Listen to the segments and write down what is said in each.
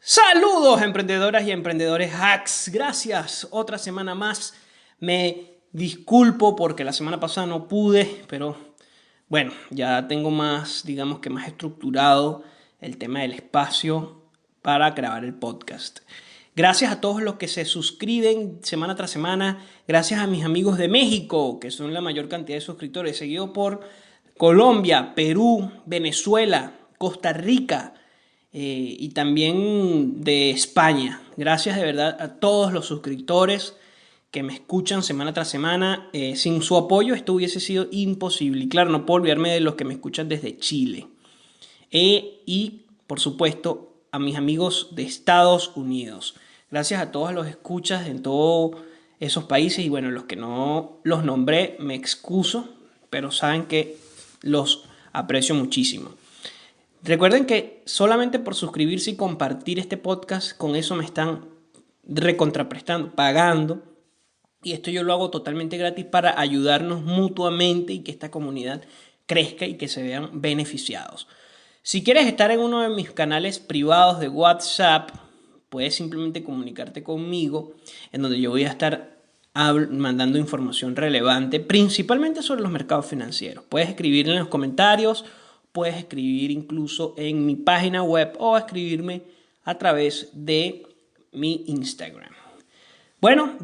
Saludos emprendedoras y emprendedores hacks. Gracias. Otra semana más. Me disculpo porque la semana pasada no pude, pero bueno, ya tengo más, digamos que más estructurado el tema del espacio para grabar el podcast. Gracias a todos los que se suscriben semana tras semana. Gracias a mis amigos de México, que son la mayor cantidad de suscriptores, seguido por Colombia, Perú, Venezuela, Costa Rica, y también de España. Gracias de verdad a todos los suscriptores que me escuchan semana tras semana. Sin su apoyo esto hubiese sido imposible. Y claro, no puedo olvidarme de los que me escuchan desde Chile. Y por supuesto a mis amigos de Estados Unidos. Gracias a todos los escuchas en todos esos países. Y bueno, los que no los nombré me excuso, pero saben que los aprecio muchísimo. Recuerden que solamente por suscribirse y compartir este podcast, con eso me están recontraprestando, pagando. Y esto yo lo hago totalmente gratis para ayudarnos mutuamente y que esta comunidad crezca y que se vean beneficiados. Si quieres estar en uno de mis canales privados de WhatsApp, puedes simplemente comunicarte conmigo, en donde yo voy a estar mandando información relevante, principalmente sobre los mercados financieros. Puedes escribir en los comentarios, puedes escribir incluso en mi página web o escribirme a través de mi Instagram. Bueno,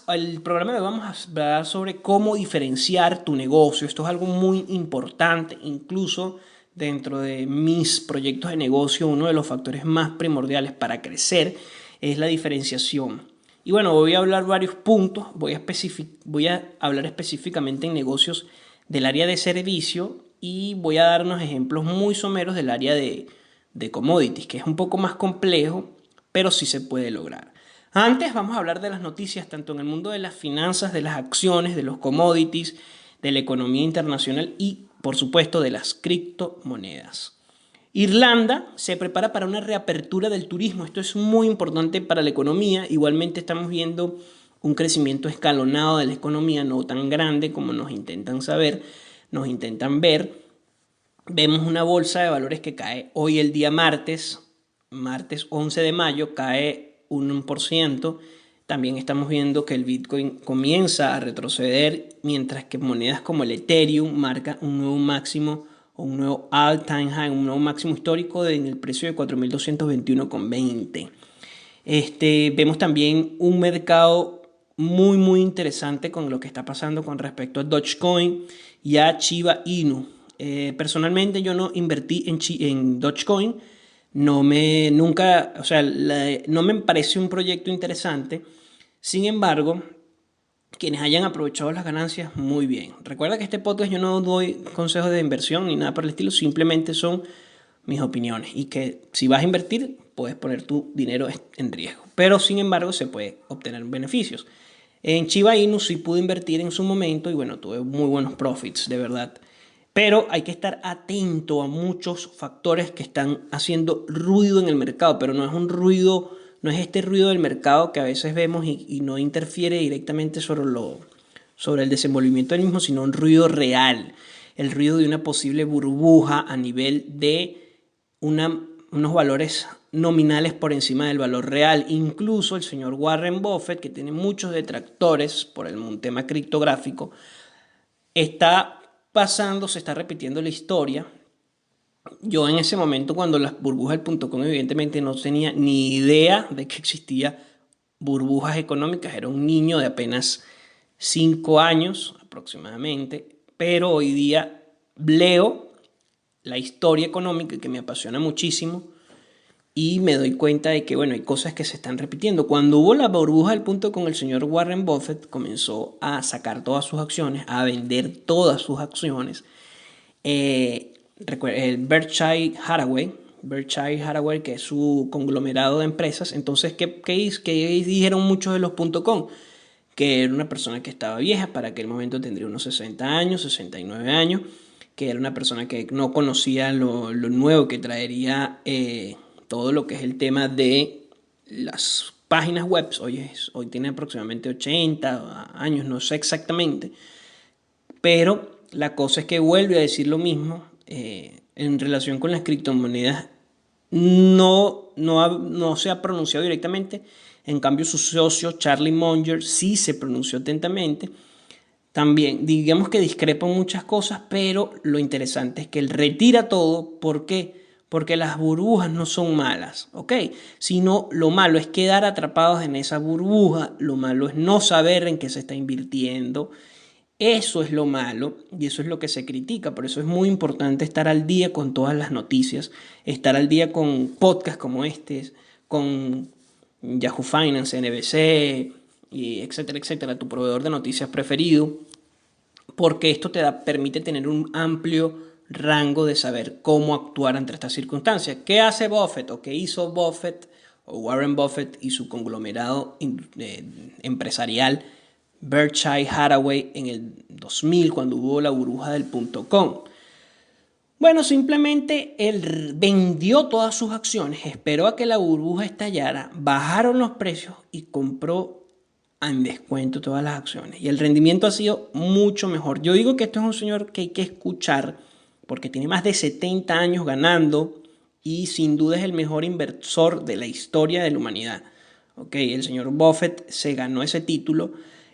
al programa de hoy vamos a hablar sobre cómo diferenciar tu negocio. Esto es algo muy importante, incluso dentro de mis proyectos de negocio, uno de los factores más primordiales para crecer es la diferenciación. Y bueno, voy a hablar varios puntos, voy a hablar específicamente en negocios del área de servicio y voy a dar unos ejemplos muy someros del área de commodities, que es un poco más complejo, pero sí se puede lograr. Antes vamos a hablar de las noticias, tanto en el mundo de las finanzas, de las acciones, de los commodities, de la economía internacional y, por supuesto, de las criptomonedas. Irlanda se prepara para una reapertura del turismo. Esto es muy importante para la economía. Igualmente estamos viendo un crecimiento escalonado de la economía, no tan grande como nos intentan ver. Vemos una bolsa de valores que cae hoy el día martes 11 de mayo, cae un 1%. También estamos viendo que el Bitcoin comienza a retroceder, mientras que monedas como el Ethereum marcan un nuevo máximo o un nuevo all-time high, un nuevo máximo histórico en el precio de 4.221,20. Vemos también un mercado muy interesante con lo que está pasando con respecto a Dogecoin y a Shiba Inu. Personalmente yo no invertí en Dogecoin, no me parece un proyecto interesante. Sin embargo, quienes hayan aprovechado las ganancias, muy bien. Recuerda que este podcast yo no doy consejos de inversión ni nada por el estilo, simplemente son mis opiniones y que si vas a invertir puedes poner tu dinero en riesgo, pero sin embargo se puede obtener beneficios. En Shiba Inu sí pude invertir en su momento y bueno, tuve muy buenos profits, de verdad. Pero hay que estar atento a muchos factores que están haciendo ruido en el mercado, pero no es este ruido del mercado que a veces vemos y no interfiere directamente sobre el desenvolvimiento del mismo, sino un ruido real, el ruido de una posible burbuja a nivel de unos valores nominales por encima del valor real. Incluso el señor Warren Buffett, que tiene muchos detractores por el tema criptográfico, se está repitiendo la historia. Yo en ese momento, cuando las burbujas del .com, evidentemente no tenía ni idea de que existía burbujas económicas. Era un niño de apenas 5 años aproximadamente, pero hoy día leo la historia económica que me apasiona muchísimo y me doy cuenta de que bueno, hay cosas que se están repitiendo. Cuando hubo la burbuja del .com, el señor Warren Buffett comenzó a sacar todas sus acciones, a vender todas sus acciones. El Berkshire Hathaway, que es su conglomerado de empresas. Entonces, ¿qué dijeron muchos de los .com? Que era una persona que estaba vieja, para aquel momento tendría unos 60 años, 69 años, que era una persona que no conocía lo nuevo que traería todo lo que es el tema de las páginas web. Hoy tiene aproximadamente 80 años, no sé exactamente, pero la cosa es que vuelve a decir lo mismo en relación con las criptomonedas. no se ha pronunciado directamente. En cambio, su socio Charlie Munger sí se pronunció atentamente. También, digamos que discrepa en muchas cosas, pero lo interesante es que él retira todo. ¿Por qué? Porque las burbujas no son malas, ¿ok? Sino lo malo es quedar atrapados en esa burbuja, lo malo es no saber en qué se está invirtiendo. Eso es lo malo y eso es lo que se critica. Por eso es muy importante estar al día con todas las noticias, estar al día con podcasts como este, con Yahoo Finance, NBC, y etcétera, etcétera, tu proveedor de noticias preferido, porque esto permite tener un amplio rango de saber cómo actuar ante estas circunstancias. ¿Qué hace Buffett o qué hizo Buffett o Warren Buffett y su conglomerado empresarial Berkshire Hathaway en el 2000 cuando hubo la burbuja del .com? Bueno, simplemente él vendió todas sus acciones, esperó a que la burbuja estallara, bajaron los precios y compró en descuento todas las acciones. Y el rendimiento ha sido mucho mejor. Yo digo que esto es un señor que hay que escuchar porque tiene más de 70 años ganando y sin duda es el mejor inversor de la historia de la humanidad. Okay, el señor Buffett se ganó ese título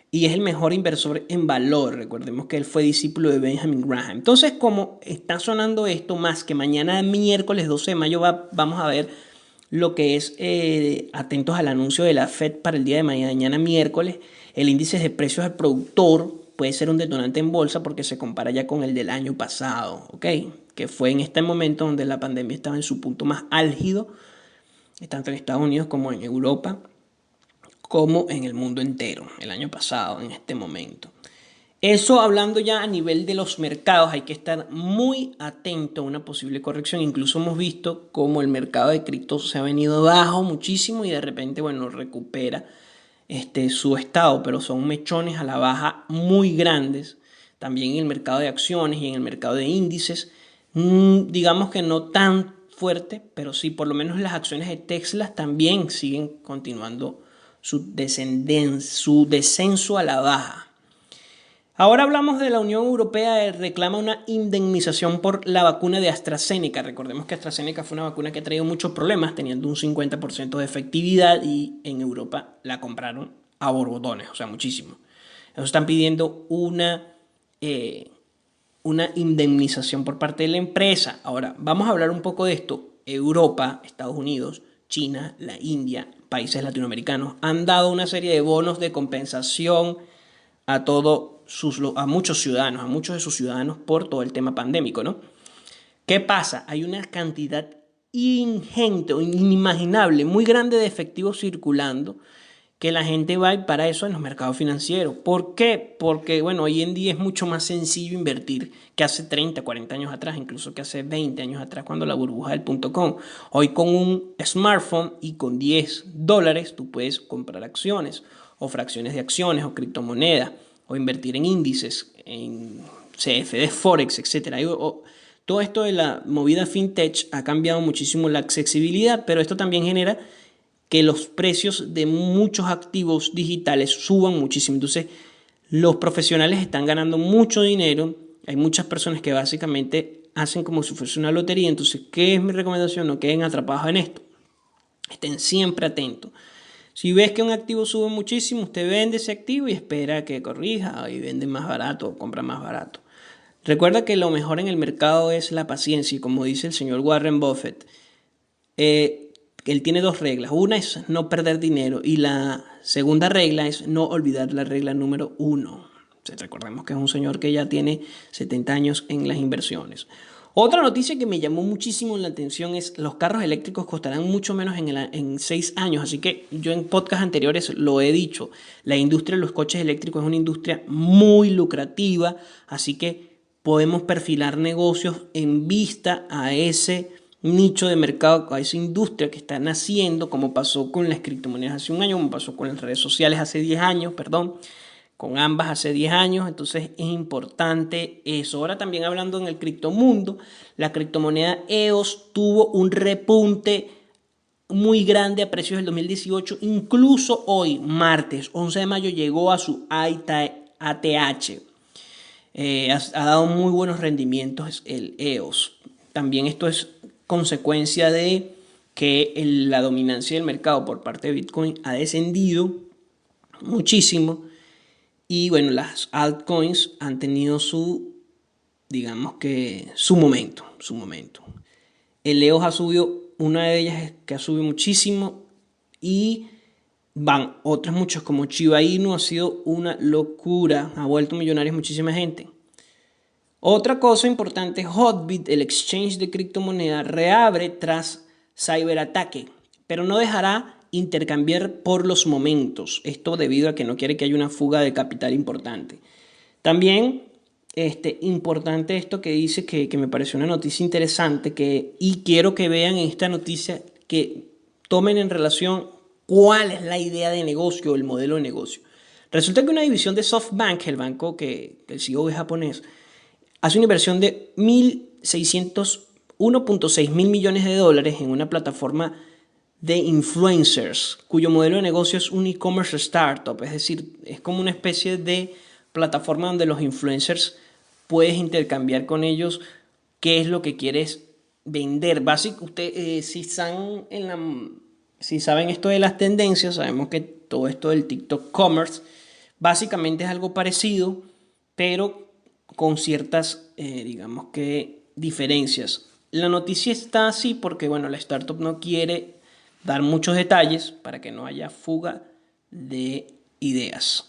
y es el mejor inversor en valor. Recordemos que él fue discípulo de Benjamin Graham. Entonces, como está sonando esto, más que mañana miércoles 12 de mayo vamos a ver lo que es, atentos al anuncio de la Fed para el día de mañana miércoles, el índice de precios al productor puede ser un detonante en bolsa porque se compara ya con el del año pasado, ¿ok? Que fue en este momento donde la pandemia estaba en su punto más álgido, tanto en Estados Unidos como en Europa, como en el mundo entero, el año pasado, en este momento. Eso hablando ya a nivel de los mercados, hay que estar muy atento a una posible corrección. Incluso hemos visto cómo el mercado de cripto se ha venido abajo muchísimo y de repente, bueno, recupera su estado, pero son mechones a la baja muy grandes. También en el mercado de acciones y en el mercado de índices, digamos que no tan fuerte, pero sí, por lo menos las acciones de Tesla también siguen continuando su descenso a la baja. Ahora hablamos de la Unión Europea que reclama una indemnización por la vacuna de AstraZeneca. Recordemos que AstraZeneca fue una vacuna que ha traído muchos problemas, teniendo un 50% de efectividad y en Europa la compraron a borbotones, o sea, muchísimo. Ellos están pidiendo una indemnización por parte de la empresa. Ahora, vamos a hablar un poco de esto. Europa, Estados Unidos, China, la India, países latinoamericanos han dado una serie de bonos de compensación a muchos ciudadanos, a muchos de sus ciudadanos por todo el tema pandémico, ¿no? ¿Qué pasa? Hay una cantidad ingente o inimaginable, muy grande de efectivo circulando que la gente va y para eso en los mercados financieros. ¿Por qué? Porque, bueno, hoy en día es mucho más sencillo invertir que hace 30, 40 años atrás, incluso que hace 20 años atrás cuando la burbuja del .com. Hoy con un smartphone y con $10 tú puedes comprar acciones o fracciones de acciones o criptomonedas o invertir en índices, en CFD, Forex, etc. Todo esto de la movida fintech ha cambiado muchísimo la accesibilidad, pero esto también genera que los precios de muchos activos digitales suban muchísimo. Entonces, los profesionales están ganando mucho dinero. Hay muchas personas que básicamente hacen como si fuese una lotería. Entonces, ¿qué es mi recomendación? No queden atrapados en esto. Estén siempre atentos. Si ves que un activo sube muchísimo, usted vende ese activo y espera que corrija y vende más barato o compra más barato. Recuerda que lo mejor en el mercado es la paciencia y como dice el señor Warren Buffett, él tiene dos reglas. Una es no perder dinero y la segunda regla es no olvidar la regla número 1. Recordemos que es un señor que ya tiene 70 años en las inversiones. Otra noticia que me llamó muchísimo la atención es los carros eléctricos costarán mucho menos en 6 años. Así que yo en podcasts anteriores lo he dicho. La industria de los coches eléctricos es una industria muy lucrativa. Así que podemos perfilar negocios en vista a ese nicho de mercado, a esa industria que está naciendo, como pasó con las criptomonedas hace un año, como pasó con las redes sociales hace 10 años, perdón, con ambas hace 10 años. Entonces es importante eso. Ahora también hablando en el criptomundo, la criptomoneda EOS tuvo un repunte muy grande a precios del 2018. Incluso hoy, martes 11 de mayo, llegó a su ATH. Ha dado muy buenos rendimientos el EOS. También esto es consecuencia de que la dominancia del mercado por parte de Bitcoin ha descendido muchísimo y bueno, las altcoins han tenido digamos que su momento. El EOS ha subido, una de ellas es que ha subido muchísimo y van otras muchas como Shiba Inu, ha sido una locura, ha vuelto millonarios muchísima gente. Otra cosa importante, Hotbit, el exchange de criptomonedas, reabre tras ciberataque, pero no dejará intercambiar por los momentos. Esto debido a que no quiere que haya una fuga de capital importante. También importante esto que dice que me pareció una noticia interesante y quiero que vean esta noticia, que tomen en relación cuál es la idea de negocio, el modelo de negocio. Resulta que una división de SoftBank, el banco que el CEO es japonés, hace una inversión de 1.600 millones de dólares en una plataforma de influencers, cuyo modelo de negocio es un e-commerce startup, es decir, es como una especie de plataforma donde los influencers puedes intercambiar con ellos qué es lo que quieres vender. Básicamente, si saben esto de las tendencias, sabemos que todo esto del TikTok Commerce básicamente es algo parecido, pero con ciertas, digamos que, diferencias. La noticia está así porque, bueno, la startup no quiere dar muchos detalles para que no haya fuga de ideas.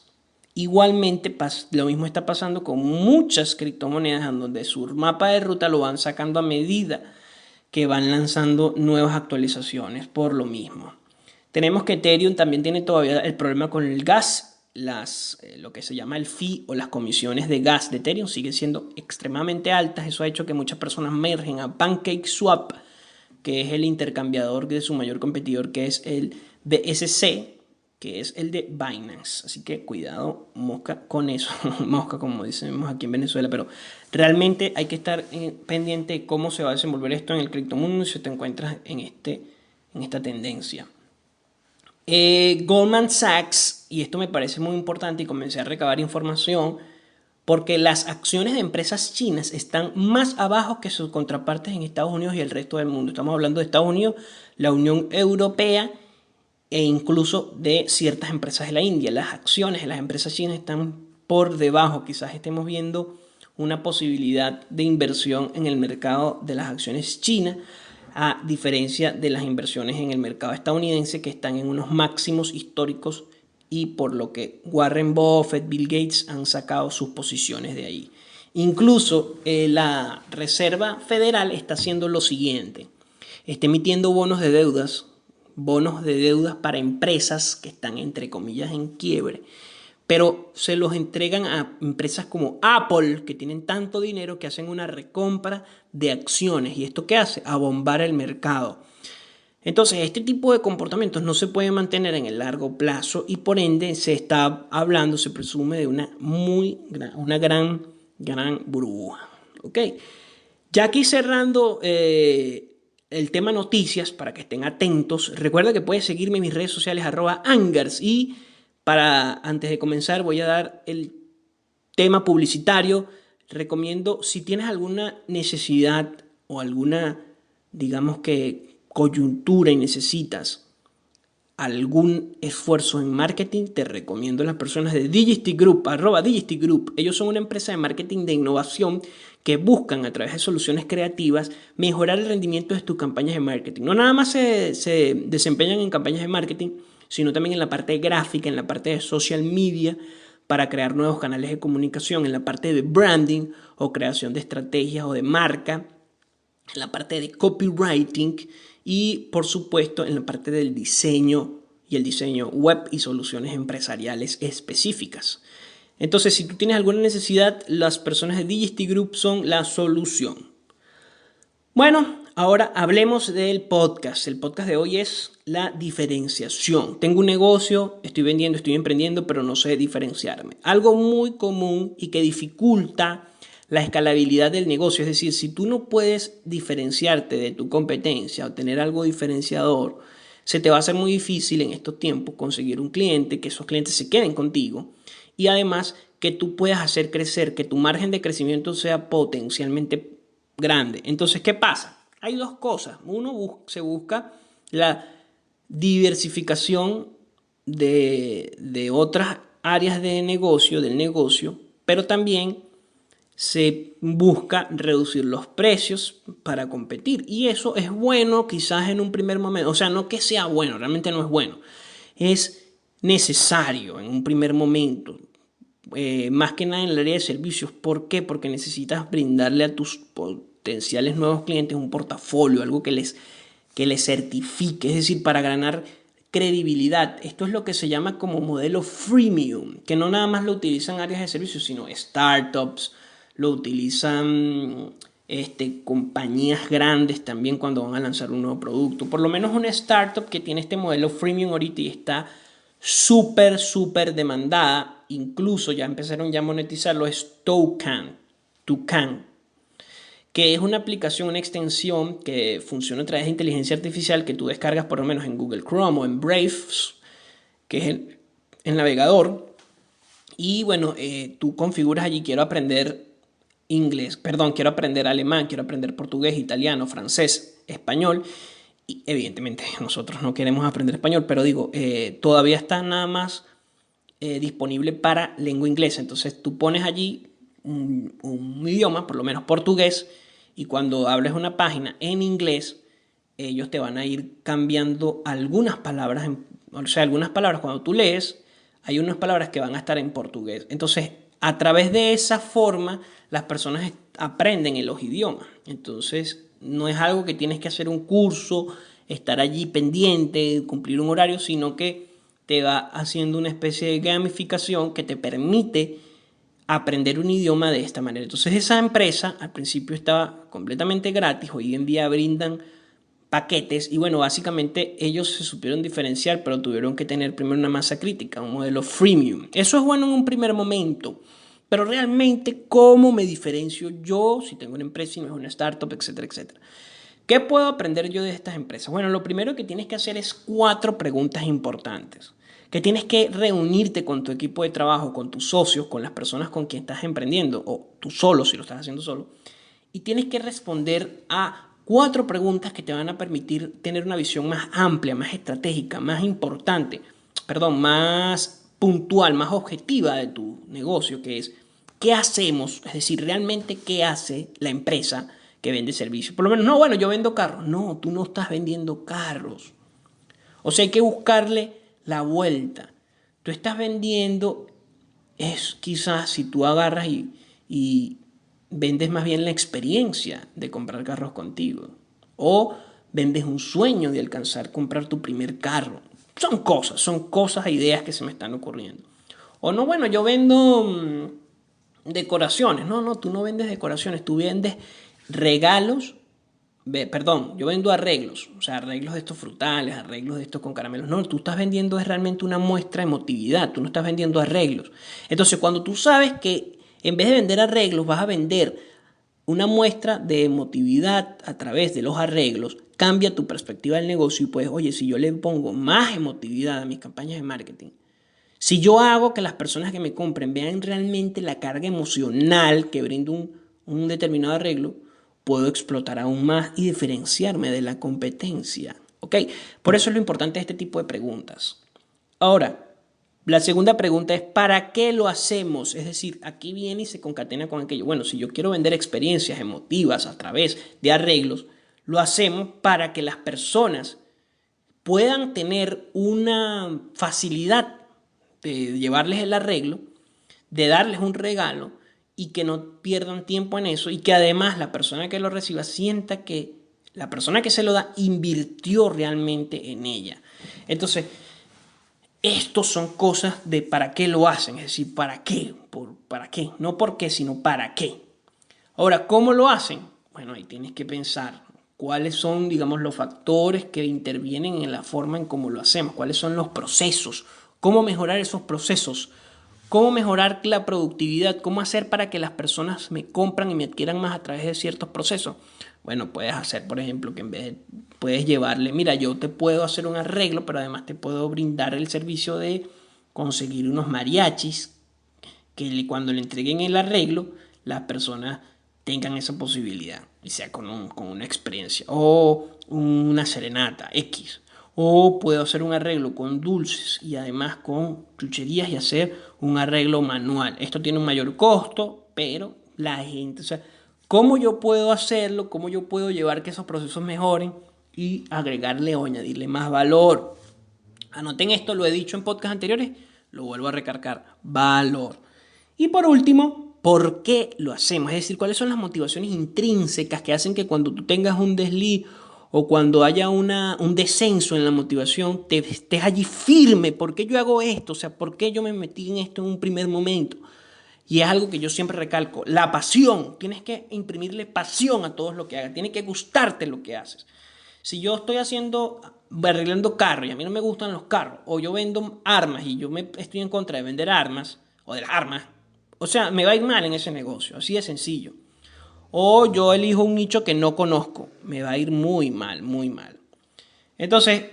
Igualmente, lo mismo está pasando con muchas criptomonedas en donde su mapa de ruta lo van sacando a medida que van lanzando nuevas actualizaciones por lo mismo. Tenemos que Ethereum también tiene todavía el problema con el gas. Lo que se llama el fee o las comisiones de gas de Ethereum siguen siendo extremadamente altas. Eso ha hecho que muchas personas mergen a PancakeSwap, que es el intercambiador de su mayor competidor, que es el BSC, que es el de Binance. Así que cuidado, mosca con eso. Mosca, como decimos aquí en Venezuela. Pero realmente hay que estar pendiente de cómo se va a desenvolver esto en el criptomundo si te encuentras en esta tendencia. Goldman Sachs, y esto me parece muy importante y comencé a recabar información, porque las acciones de empresas chinas están más abajo que sus contrapartes en Estados Unidos y el resto del mundo. Estamos hablando de Estados Unidos, la Unión Europea e incluso de ciertas empresas de la India. Las acciones de las empresas chinas están por debajo. Quizás estemos viendo una posibilidad de inversión en el mercado de las acciones chinas, a diferencia de las inversiones en el mercado estadounidense, que están en unos máximos históricos y por lo que Warren Buffett, Bill Gates han sacado sus posiciones de ahí. Incluso la Reserva Federal está haciendo lo siguiente: está emitiendo bonos de deudas para empresas que están entre comillas en quiebre, pero se los entregan a empresas como Apple, que tienen tanto dinero que hacen una recompra de acciones. ¿Y esto qué hace? Abombar el mercado. Entonces, este tipo de comportamientos no se puede mantener en el largo plazo y por ende se presume de una gran burbuja. ¿Ok? Ya aquí cerrando el tema noticias, para que estén atentos, recuerda que puedes seguirme en mis redes sociales @angers, y antes de comenzar voy a dar el tema publicitario. Recomiendo, si tienes alguna necesidad o alguna, digamos que, coyuntura y necesitas algún esfuerzo en marketing, te recomiendo las personas de Digisty Group, @Digisty Group. Ellos son una empresa de marketing de innovación que buscan, a través de soluciones creativas, mejorar el rendimiento de tus campañas de marketing. No nada más se desempeñan en campañas de marketing, sino también en la parte gráfica, en la parte de social media, para crear nuevos canales de comunicación, en la parte de branding o creación de estrategias o de marca, en la parte de copywriting y, por supuesto, en la parte del diseño y el diseño web y soluciones empresariales específicas. Entonces, si tú tienes alguna necesidad, las personas de Digisty Group son la solución. Bueno, ahora hablemos del podcast. El podcast de hoy es la diferenciación. Tengo un negocio, estoy vendiendo, estoy emprendiendo, pero no sé diferenciarme. Algo muy común y que dificulta la escalabilidad del negocio. Es decir, si tú no puedes diferenciarte de tu competencia o tener algo diferenciador, se te va a hacer muy difícil en estos tiempos conseguir un cliente, que esos clientes se queden contigo y además que tú puedas hacer crecer, que tu margen de crecimiento sea potencialmente grande. Entonces, ¿qué pasa? Hay dos cosas. Uno, se busca la diversificación de otras áreas de negocio, del negocio, pero también se busca reducir los precios para competir. Y eso es bueno quizás en un primer momento. O sea, no que sea bueno, realmente no es bueno. Es necesario en un primer momento. Más que nada en el área de servicios. ¿Por qué? Porque necesitas brindarle a tus potenciales nuevos clientes un portafolio, algo que les certifique, es decir, para ganar credibilidad. Esto es lo que se llama como modelo freemium, que no nada más lo utilizan áreas de servicios, sino startups, lo utilizan compañías grandes también cuando van a lanzar un nuevo producto. Por lo menos una startup que tiene este modelo freemium ahorita y está súper demandada, incluso ya empezaron ya a monetizarlo, es Toucan, que es una aplicación, una extensión que funciona a través de inteligencia artificial que tú descargas por lo menos en Google Chrome o en Brave, que es el navegador. Y bueno, tú configuras allí, quiero aprender inglés, perdón, quiero aprender alemán, quiero aprender portugués, italiano, francés, español. Y evidentemente nosotros no queremos aprender español, pero digo, todavía está nada más disponible para lengua inglesa. Entonces tú pones allí un idioma, por lo menos portugués, y cuando hables una página en inglés, ellos te van a ir cambiando algunas palabras, o sea, algunas palabras cuando tú lees, hay unas palabras que van a estar en portugués. Entonces, a través de esa forma, las personas aprenden en los idiomas. Entonces, no es algo que tienes que hacer un curso, estar allí pendiente, cumplir un horario, sino que te va haciendo una especie de gamificación que te permite aprender un idioma de esta manera. Entonces esa empresa al principio estaba completamente gratis, hoy en día brindan paquetes y bueno, básicamente ellos se supieron diferenciar, pero tuvieron que tener primero una masa crítica, un modelo freemium. Eso es bueno en un primer momento, pero realmente ¿cómo me diferencio yo si tengo una empresa y no es una startup, etcétera, etcétera? ¿Qué puedo aprender yo de estas empresas? Bueno, lo primero que tienes que hacer es 4 preguntas importantes. Que tienes que reunirte con tu equipo de trabajo, con tus socios, con las personas con quien estás emprendiendo, o tú solo si lo estás haciendo solo, y tienes que responder a 4 preguntas que te van a permitir tener una visión más amplia, más estratégica, más importante, perdón, más puntual, más objetiva de tu negocio, que es ¿qué hacemos? Es decir, realmente qué hace la empresa que vende servicios. Por lo menos, no, bueno, yo vendo carros. No, tú no estás vendiendo carros. O sea, hay que buscarle la vuelta. Tú estás vendiendo, es quizás si tú agarras y vendes más bien la experiencia de comprar carros contigo. O vendes un sueño de alcanzar comprar tu primer carro. Son cosas, ideas que se me están ocurriendo. O no, bueno, yo vendo decoraciones. No, no, tú no vendes decoraciones, tú vendes regalos. Perdón, yo vendo arreglos, o sea, arreglos de estos frutales, arreglos de estos con caramelos. No, tú estás vendiendo es realmente una muestra de emotividad, tú no estás vendiendo arreglos. Entonces, cuando tú sabes que en vez de vender arreglos, vas a vender una muestra de emotividad a través de los arreglos, cambia tu perspectiva del negocio y pues, oye, si yo le pongo más emotividad a mis campañas de marketing, si yo hago que las personas que me compren vean realmente la carga emocional que brinda un determinado arreglo, puedo explotar aún más y diferenciarme de la competencia. ¿Ok? Por eso es lo importante de este tipo de preguntas. Ahora, la segunda pregunta es ¿para qué lo hacemos? Es decir, aquí viene y se concatena con aquello. Bueno, si yo quiero vender experiencias emotivas a través de arreglos, lo hacemos para que las personas puedan tener una facilidad de llevarles el arreglo, de darles un regalo y que no pierdan tiempo en eso y que además la persona que lo reciba sienta que la persona que se lo da invirtió realmente en ella. Entonces, estos son cosas de para qué lo hacen, es decir, para qué, para qué, no por qué, sino para qué. Ahora, ¿cómo lo hacen? Bueno, ahí tienes que pensar cuáles son, digamos, los factores que intervienen en la forma en cómo lo hacemos, cuáles son los procesos, cómo mejorar esos procesos, cómo mejorar la productividad, cómo hacer para que las personas me compran y me adquieran más a través de ciertos procesos. Bueno, puedes hacer, por ejemplo, que en vez de, puedes llevarle, mira, yo te puedo hacer un arreglo, pero además te puedo brindar el servicio de conseguir unos mariachis que cuando le entreguen el arreglo, las personas tengan esa posibilidad y sea con una experiencia. O una serenata X. O puedo hacer un arreglo con dulces y además con chucherías y hacer un arreglo manual. Esto tiene un mayor costo, pero la gente, o sea, ¿cómo yo puedo hacerlo? ¿Cómo yo puedo llevar que esos procesos mejoren y agregarle o añadirle más valor? Anoten esto, lo he dicho en podcasts anteriores, lo vuelvo a recargar, valor. Y por último, ¿por qué lo hacemos? Es decir, ¿cuáles son las motivaciones intrínsecas que hacen que cuando tú tengas un desliz o cuando haya un descenso en la motivación, te estés allí firme? ¿Por qué yo hago esto? O sea, ¿por qué yo me metí en esto en un primer momento? Y es algo que yo siempre recalco, la pasión. Tienes que imprimirle pasión a todo lo que hagas, tiene que gustarte lo que haces. Si yo estoy arreglando carros y a mí no me gustan los carros, o yo vendo armas y estoy en contra de vender armas, o de las armas, o sea, me va a ir mal en ese negocio, así de sencillo. O yo elijo un nicho que no conozco, me va a ir muy mal, muy mal. Entonces,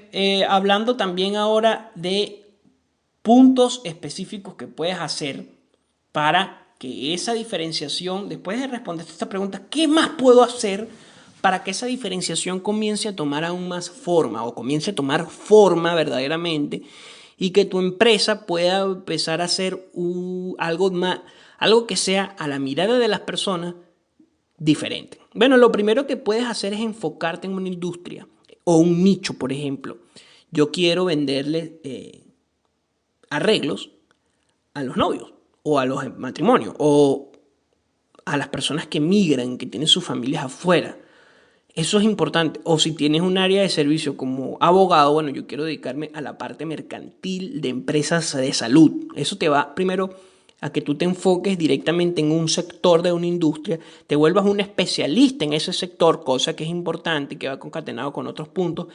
hablando también ahora de puntos específicos que puedes hacer para que esa diferenciación, después de responder esta pregunta, ¿qué más puedo hacer para que esa diferenciación comience a tomar aún más forma o comience a tomar forma verdaderamente y que tu empresa pueda empezar a hacer algo que sea a la mirada de las personas diferente? Bueno, lo primero que puedes hacer es enfocarte en una industria o un nicho, por ejemplo. Yo quiero venderle arreglos a los novios o a los matrimonios o a las personas que migran, que tienen sus familias afuera. Eso es importante. O si tienes un área de servicio como abogado, bueno, yo quiero dedicarme a la parte mercantil de empresas de salud. Eso te va primero a que tú te enfoques directamente en un sector de una industria, te vuelvas un especialista en ese sector, cosa que es importante y que va concatenado con otros puntos,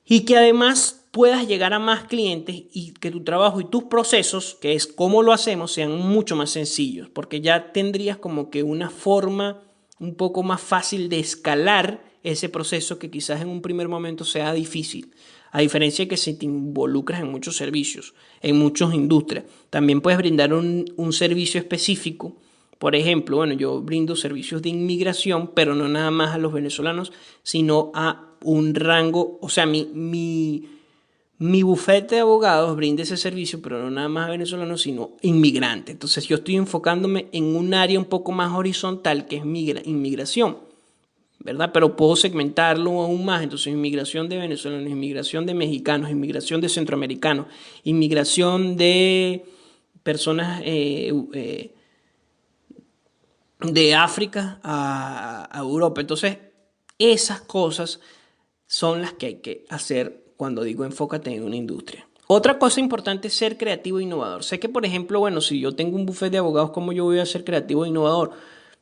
y que además puedas llegar a más clientes y que tu trabajo y tus procesos, que es cómo lo hacemos, sean mucho más sencillos, porque ya tendrías como que una forma un poco más fácil de escalar ese proceso que quizás en un primer momento sea difícil. A diferencia de que si te involucras en muchos servicios, en muchas industrias, también puedes brindar un servicio específico. Por ejemplo, bueno, yo brindo servicios de inmigración, pero no nada más a los venezolanos, sino a un rango, o sea, mi bufete de abogados brinda ese servicio, pero no nada más a venezolanos, sino inmigrantes. Entonces yo estoy enfocándome en un área un poco más horizontal que es inmigración, ¿verdad? Pero puedo segmentarlo aún más. Entonces, inmigración de venezolanos, inmigración de mexicanos, inmigración de centroamericanos, inmigración de personas de África a Europa. Entonces, esas cosas son las que hay que hacer cuando digo enfócate en una industria. Otra cosa importante es ser creativo e innovador. Sé que, por ejemplo, bueno, si yo tengo un buffet de abogados, ¿cómo yo voy a ser creativo e innovador?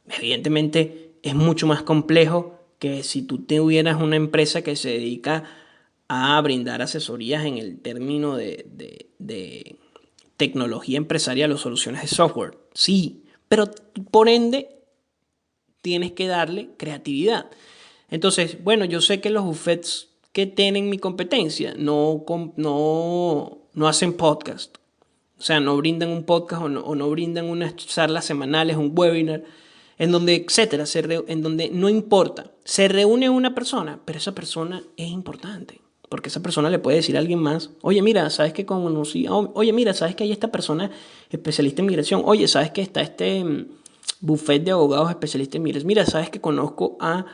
Evidentemente es mucho más complejo que si tú tuvieras una empresa que se dedica a brindar asesorías en el término de tecnología empresarial o soluciones de software. Sí, pero por ende tienes que darle creatividad. Entonces, bueno, yo sé que los buffets que tienen mi competencia no hacen podcast. O sea, no brindan un podcast o no brindan unas charlas semanales, un webinar, en donde, etcétera, en donde no importa. Se reúne una persona, pero esa persona es importante. Porque esa persona le puede decir a alguien más, oye, mira, ¿sabes que conocí? Oye, mira, ¿sabes que hay esta persona especialista en migración? Oye, ¿sabes que está este buffet de abogados especialistas en migración? Mira, ¿sabes que conozco a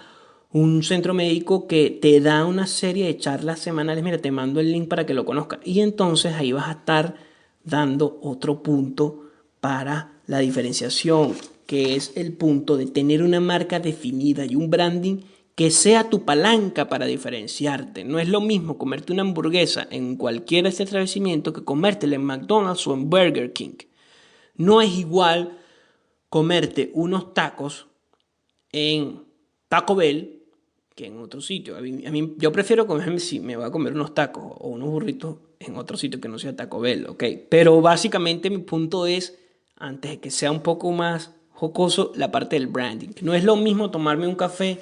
un centro médico que te da una serie de charlas semanales? Mira, te mando el link para que lo conozcas. Y entonces ahí vas a estar dando otro punto para la diferenciación, que es el punto de tener una marca definida y un branding que sea tu palanca para diferenciarte. No es lo mismo comerte una hamburguesa en cualquier establecimiento que comértela en McDonald's o en Burger King. No es igual comerte unos tacos en Taco Bell que en otro sitio. Yo prefiero comerme, si me voy a comer unos tacos o unos burritos en otro sitio que no sea Taco Bell, ¿ok? Pero básicamente mi punto es, antes de que sea un poco más jocoso, la parte del branding. No es lo mismo tomarme un café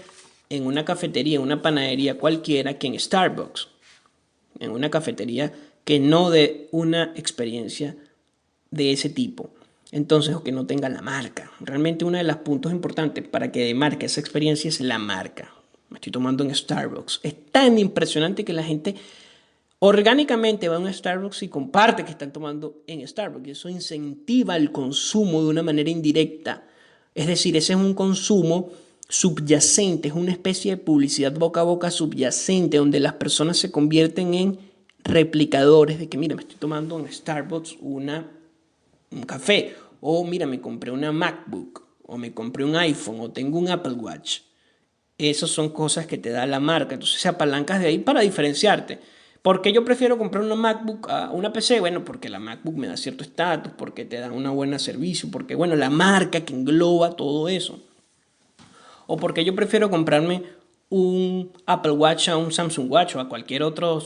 en una cafetería, en una panadería cualquiera, que en Starbucks. En una cafetería que no dé una experiencia de ese tipo. Entonces, o que no tenga la marca. Realmente uno de los puntos importantes para que demarque esa experiencia es la marca. me estoy tomando en Starbucks. Es tan impresionante que la gente orgánicamente va a un Starbucks y comparte que están tomando en Starbucks. Y eso incentiva el consumo de una manera indirecta. Es decir, ese es un consumo subyacente, es una especie de publicidad boca a boca subyacente, donde las personas se convierten en replicadores de que, mira, me estoy tomando en Starbucks un café, o mira, me compré una MacBook, o me compré un iPhone, o tengo un Apple Watch. Esas son cosas que te da la marca. Entonces se apalancas de ahí para diferenciarte. ¿Por qué yo prefiero comprar una MacBook a una PC? Bueno, porque la MacBook me da cierto estatus, porque te da una buena servicio, porque, bueno, la marca que engloba todo eso. O porque yo prefiero comprarme un Apple Watch a un Samsung Watch o a cualquier otro,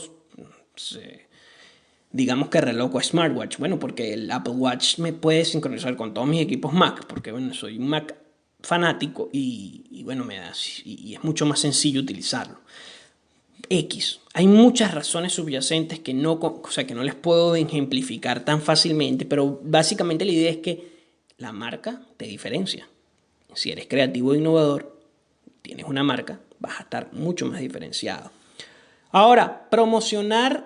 digamos que reloj o smartwatch. Bueno, porque el Apple Watch me puede sincronizar con todos mis equipos Mac, porque, bueno, soy un Mac fanático y bueno, y es mucho más sencillo utilizarlo. X. Hay muchas razones subyacentes que que no les puedo ejemplificar tan fácilmente, pero básicamente la idea es que la marca te diferencia. Si eres creativo e innovador, tienes una marca, vas a estar mucho más diferenciado. Ahora, promocionar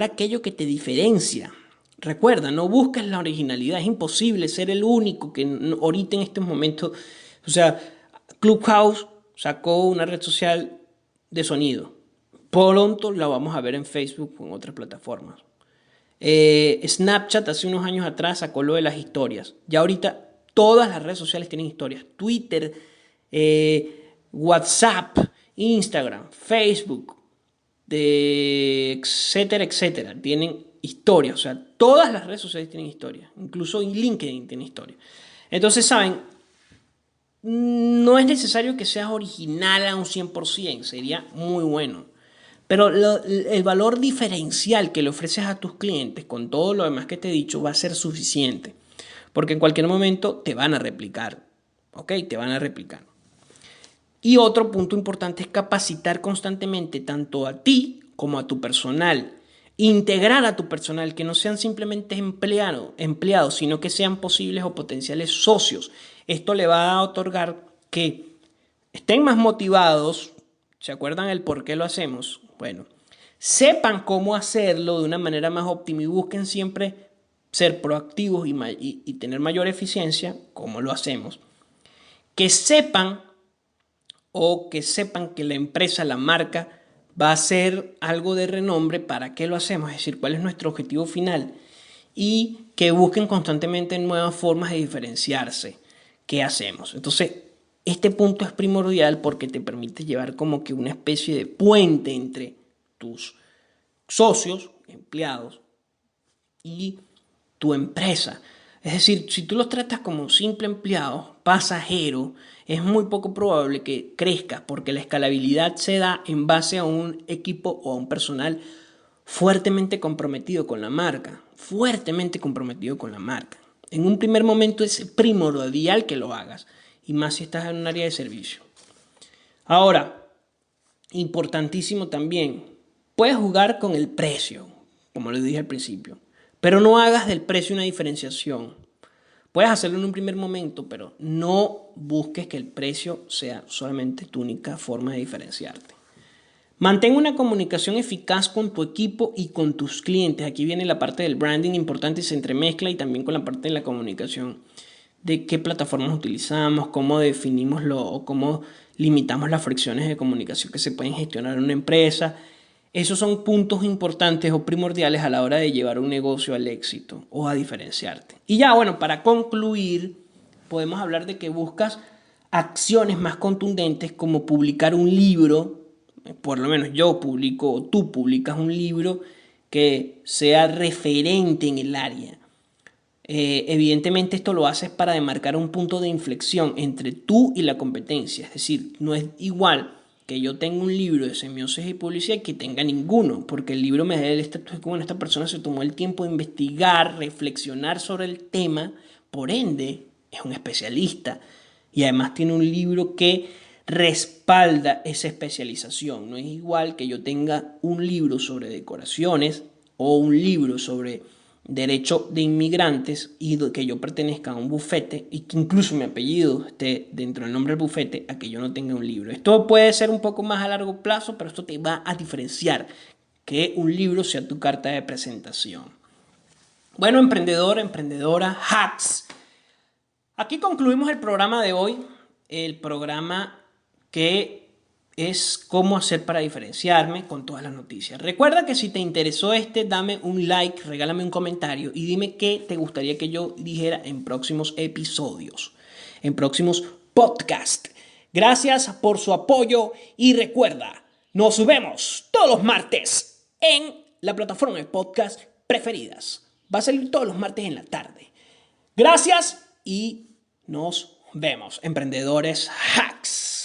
aquello que te diferencia. Recuerda, no busques la originalidad, es imposible ser el único que ahorita en estos momentos, o sea, Clubhouse sacó una red social de sonido. Pronto la vamos a ver en Facebook o en otras plataformas. Snapchat hace unos años atrás sacó lo de las historias. Ya ahorita todas las redes sociales tienen historias. Twitter, WhatsApp, Instagram, Facebook, etcétera, etcétera. Tienen historia. O sea, todas las redes sociales tienen historia. Incluso LinkedIn tiene historia. Entonces, ¿saben? No es necesario que seas original a un 100%. Sería muy bueno. Pero el valor diferencial que le ofreces a tus clientes con todo lo demás que te he dicho va a ser suficiente. Porque en cualquier momento te van a replicar. ¿Ok? Te van a replicar. Y otro punto importante es capacitar constantemente tanto a ti como a tu personal. Integrar a tu personal, que no sean simplemente empleados, sino que sean posibles o potenciales socios. Esto le va a otorgar que estén más motivados. ¿Se acuerdan el por qué lo hacemos? Bueno, sepan cómo hacerlo de una manera más óptima y busquen siempre ser proactivos y tener mayor eficiencia, como lo hacemos. Que sepan que la empresa, la marca, va a ser algo de renombre. ¿Para qué lo hacemos? Es decir, cuál es nuestro objetivo final. Y que busquen constantemente nuevas formas de diferenciarse. ¿Qué hacemos? Entonces, este punto es primordial porque te permite llevar como que una especie de puente entre tus socios, empleados, y tu empresa. Es decir, si tú los tratas como un simple empleado, pasajero, es muy poco probable que crezcas porque la escalabilidad se da en base a un equipo o a un personal fuertemente comprometido con la marca. Fuertemente comprometido con la marca. En un primer momento es primordial que lo hagas. Y más si estás en un área de servicio. Ahora, importantísimo también, puedes jugar con el precio, como les dije al principio. Pero no hagas del precio una diferenciación. Puedes hacerlo en un primer momento, pero no busques que el precio sea solamente tu única forma de diferenciarte. Mantén una comunicación eficaz con tu equipo y con tus clientes. Aquí viene la parte del branding importante y se entremezcla y también con la parte de la comunicación. De qué plataformas utilizamos, cómo definimos o cómo limitamos las fricciones de comunicación que se pueden gestionar en una empresa. Esos son puntos importantes o primordiales a la hora de llevar un negocio al éxito o a diferenciarte. Y ya, bueno, para concluir, podemos hablar de que buscas acciones más contundentes como publicar un libro. Por lo menos yo publico o tú publicas un libro que sea referente en el área. Evidentemente esto lo haces para demarcar un punto de inflexión entre tú y la competencia. Es decir, no es igual que yo tenga un libro de semiosis y publicidad que tenga ninguno, porque el libro me da el estatus de que esta persona se tomó el tiempo de investigar, reflexionar sobre el tema, por ende es un especialista y además tiene un libro que respalda esa especialización. No es igual que yo tenga un libro sobre decoraciones o un libro sobre derecho de inmigrantes y que yo pertenezca a un bufete y que incluso mi apellido esté dentro del nombre del bufete a que yo no tenga un libro. Esto puede ser un poco más a largo plazo, pero esto te va a diferenciar que un libro sea tu carta de presentación. Bueno, emprendedor, emprendedora, hacks. Aquí concluimos el programa de hoy, el programa que es cómo hacer para diferenciarme con todas las noticias. Recuerda que si te interesó dame un like, regálame un comentario y dime qué te gustaría que yo dijera en próximos episodios, en próximos podcasts. Gracias por su apoyo y recuerda, nos vemos todos los martes en la plataforma de podcast preferidas. Va a salir todos los martes en la tarde. Gracias y nos vemos, emprendedores hacks.